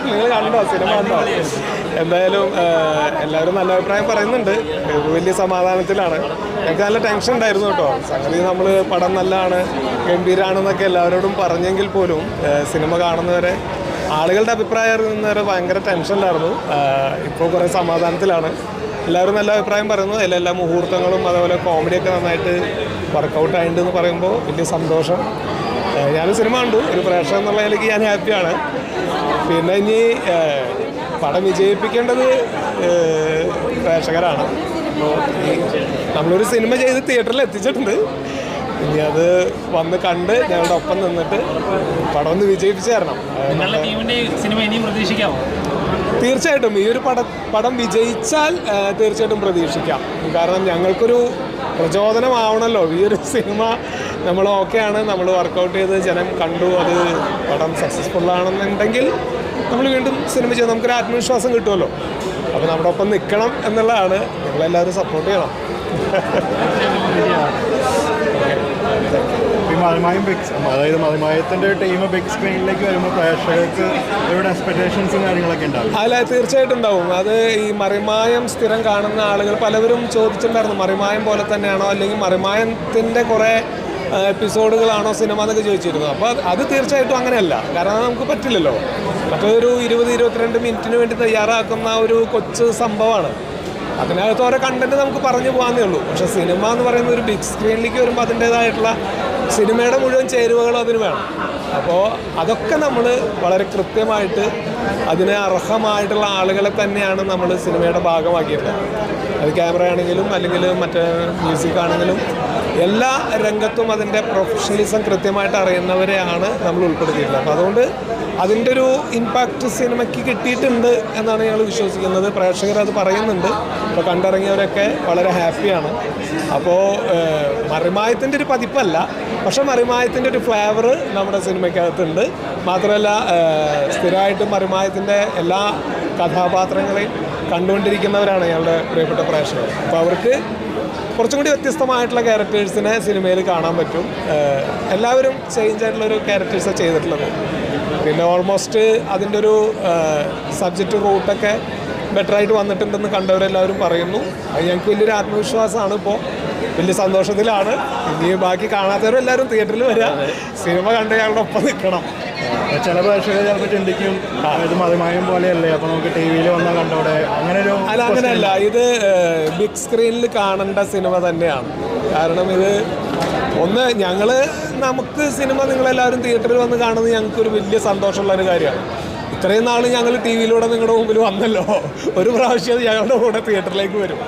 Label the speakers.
Speaker 1: നിങ്ങൾ കണ്ടോ സിനിമ കണ്ടോ? എന്തായാലും എല്ലാവരും നല്ല അഭിപ്രായം പറയുന്നുണ്ട്. വലിയ സമാധാനത്തിലാണ്. ഞങ്ങൾക്ക് നല്ല ടെൻഷൻ ഉണ്ടായിരുന്നു കേട്ടോ. സംഗതി നമ്മൾ പടം നല്ലതാണ്, ഗംഭീരമാണെന്നൊക്കെ എല്ലാവരോടും പറഞ്ഞെങ്കിൽ പോലും സിനിമ കാണുന്നവരെ ആളുകളുടെ അഭിപ്രായം അറിയുന്നവരെ ഭയങ്കര ടെൻഷനിലായിരുന്നു. ഇപ്പോൾ കുറേ സമാധാനത്തിലാണ്. എല്ലാവരും നല്ല അഭിപ്രായം പറയുന്നു. എല്ലാ മുഹൂർത്തങ്ങളും അതേപോലെ കോമഡിയൊക്കെ നന്നായിട്ട് വർക്കൗട്ട് ആയിട്ടുണ്ടെന്ന് പറയുമ്പോൾ വലിയ സന്തോഷം. ഞാനൊരു സിനിമ കണ്ടു, ഒരു പ്രേക്ഷകൻ എന്നുള്ള നിലയ്ക്ക് ഞാൻ ഹാപ്പിയാണ്. പിന്നെ ഇനി പടം വിജയിപ്പിക്കേണ്ടത് പ്രേക്ഷകരാണ്. അപ്പോൾ നമ്മളൊരു സിനിമ ചെയ്ത് തിയേറ്ററിൽ എത്തിച്ചിട്ടുണ്ട്. ഇനി അത് വന്ന് കണ്ട് ഞങ്ങളുടെ ഒപ്പം നിന്നിട്ട് പടം ഒന്ന് വിജയിപ്പിച്ച് തരണം. തീർച്ചയായിട്ടും ഈ ഒരു പടം വിജയിച്ചാൽ തീർച്ചയായിട്ടും പ്രതീക്ഷിക്കാം. കാരണം ഞങ്ങൾക്കൊരു പ്രചോദനമാവണമല്ലോ. ഈ ഒരു സിനിമ നമ്മൾ ഓക്കെയാണ്, നമ്മൾ വർക്കൗട്ട് ചെയ്ത് ജനം കണ്ടു, അത് പടം സക്സസ്ഫുള്ളാണെന്നുണ്ടെങ്കിൽ നമ്മൾ വീണ്ടും സിനിമ ചെയ്ത് നമുക്കൊരു ആത്മവിശ്വാസം കിട്ടുമല്ലോ. അപ്പോൾ നമ്മുടെ ഒപ്പം നിൽക്കണം എന്നുള്ളതാണ്. നിങ്ങളെല്ലാവരും സപ്പോർട്ട് ചെയ്യണം.
Speaker 2: അതായത് മറിമായത്തിൻ്റെ ടീം ബിഗ് സ്ക്രീനിലേക്ക് വരുമ്പോൾ പ്രേക്ഷകർക്ക് ഒരുപാട് എക്സ്പെക്ടേഷൻസും കാര്യങ്ങളൊക്കെ ഉണ്ടാവും.
Speaker 1: അല്ല, തീർച്ചയായിട്ടും ഉണ്ടാവും. അത് ഈ മറിമായം സ്ഥിരം കാണുന്ന ആളുകൾ പലവരും ചോദിച്ചിട്ടുണ്ടായിരുന്നു, മറിമായം പോലെ തന്നെയാണോ അല്ലെങ്കിൽ മറിമായത്തിൻ്റെ കുറേ എപ്പിസോഡുകളാണോ സിനിമ എന്നൊക്കെ ചോദിച്ചിരുന്നു. അപ്പോൾ അത് തീർച്ചയായിട്ടും അങ്ങനെയല്ല. കാരണം അത് നമുക്ക് പറ്റില്ലല്ലോ. മറ്റൊരു 20-22 മിനിറ്റിന് വേണ്ടി തയ്യാറാക്കുന്ന ഒരു കൊച്ചു സംഭവമാണ്. അതിനകത്ത് ഓരോ കണ്ടന്റ് നമുക്ക് പറഞ്ഞു പോകാന്നേ ഉള്ളൂ. പക്ഷേ സിനിമ എന്ന് പറയുന്ന ഒരു ബിഗ് സ്ക്രീനിലേക്ക് വരുമ്പോൾ അതിൻ്റേതായിട്ടുള്ള സിനിമയുടെ മുഴുവൻ ചേരുവകളും അതിന് വേണം. അപ്പോൾ അതൊക്കെ നമ്മൾ വളരെ കൃത്യമായിട്ട് അതിന് അർഹമായിട്ടുള്ള ആളുകളെ തന്നെയാണ് നമ്മൾ സിനിമയുടെ ഭാഗമാക്കിയിട്ടുള്ളത്. അത് ക്യാമറ ആണെങ്കിലും അല്ലെങ്കിൽ മറ്റേ മ്യൂസിക് ആണെങ്കിലും എല്ലാ രംഗത്തും അതിൻ്റെ പ്രൊഫഷണലിസം കൃത്യമായിട്ട് അറിയുന്നവരെയാണ് നമ്മൾ ഉൾപ്പെടുത്തിയിട്ടുള്ളത്. അപ്പോൾ അതുകൊണ്ട് അതിൻ്റെ ഒരു ഇമ്പാക്റ്റ് സിനിമയ്ക്ക് കിട്ടിയിട്ടുണ്ട് എന്നാണ് ഞങ്ങൾ വിശ്വസിക്കുന്നത്. പ്രേക്ഷകർ അത് പറയുന്നുണ്ട്. ഇപ്പോൾ കണ്ടിറങ്ങിയവരൊക്കെ വളരെ ഹാപ്പിയാണ്. അപ്പോൾ മറിമായത്തിൻ്റെ ഒരു പതിപ്പല്ല, പക്ഷേ മറിമായത്തിൻ്റെ ഒരു ഫ്ലേവർ നമ്മുടെ സിനിമയ്ക്കകത്തുണ്ട്. മാത്രമല്ല സ്ഥിരമായിട്ട് മറിമായത്തിൻ്റെ എല്ലാ കഥാപാത്രങ്ങളെയും കണ്ടുകൊണ്ടിരിക്കുന്നവരാണ് ഞങ്ങളുടെ പ്രിയപ്പെട്ട പ്രേക്ഷകർ. അപ്പോൾ അവർക്ക് കുറച്ചും കൂടി വ്യത്യസ്തമായിട്ടുള്ള ക്യാരക്ടേഴ്സിനെ സിനിമയിൽ കാണാൻ പറ്റും. എല്ലാവരും ചേഞ്ച് ആയിട്ടുള്ളൊരു ക്യാരക്ടേഴ്സാണ് ചെയ്തിട്ടുള്ളത്. പിന്നെ ഓൾമോസ്റ്റ് അതിൻ്റെ ഒരു സബ്ജക്റ്റ് റൂട്ടൊക്കെ ബെറ്ററായിട്ട് വന്നിട്ടുണ്ടെന്ന് കണ്ടവരെല്ലാവരും പറയുന്നു. അത് ഞങ്ങൾക്ക് വലിയൊരു ആത്മവിശ്വാസമാണ്. ഇപ്പോൾ വലിയ സന്തോഷത്തിലാണ്. ഇനി ബാക്കി കാണാത്തവരെല്ലാവരും തിയേറ്ററിൽ വരിക, സിനിമ കണ്ട് ഞങ്ങളുടെ ഒപ്പം നിൽക്കണം.
Speaker 2: ചില പ്രേക്ഷകർ ചിലപ്പോൾ ചിന്തിക്കും ഇത് മറിമായം പോലെയല്ലേ, അപ്പോൾ നമുക്ക് ടി വിയിൽ വന്നാൽ കണ്ടോടെ, അങ്ങനെ ഒരു
Speaker 1: അല്ല, അങ്ങനെയല്ല. ഇത് ബിഗ് സ്ക്രീനിൽ കാണേണ്ട സിനിമ തന്നെയാണ്. കാരണം ഇത് നമുക്ക് സിനിമ നിങ്ങളെല്ലാവരും തിയേറ്ററിൽ വന്ന് കാണുന്നത് ഞങ്ങൾക്കൊരു വലിയ സന്തോഷമുള്ളൊരു കാര്യമാണ്. ഇത്രയും നാൾ ഞങ്ങൾ ടി വിയിലൂടെ നിങ്ങളുടെ മുമ്പിൽ വന്നല്ലോ, ഒരു പ്രാവശ്യം ഞങ്ങളുടെ കൂടെ തിയേറ്ററിലേക്ക് വരും.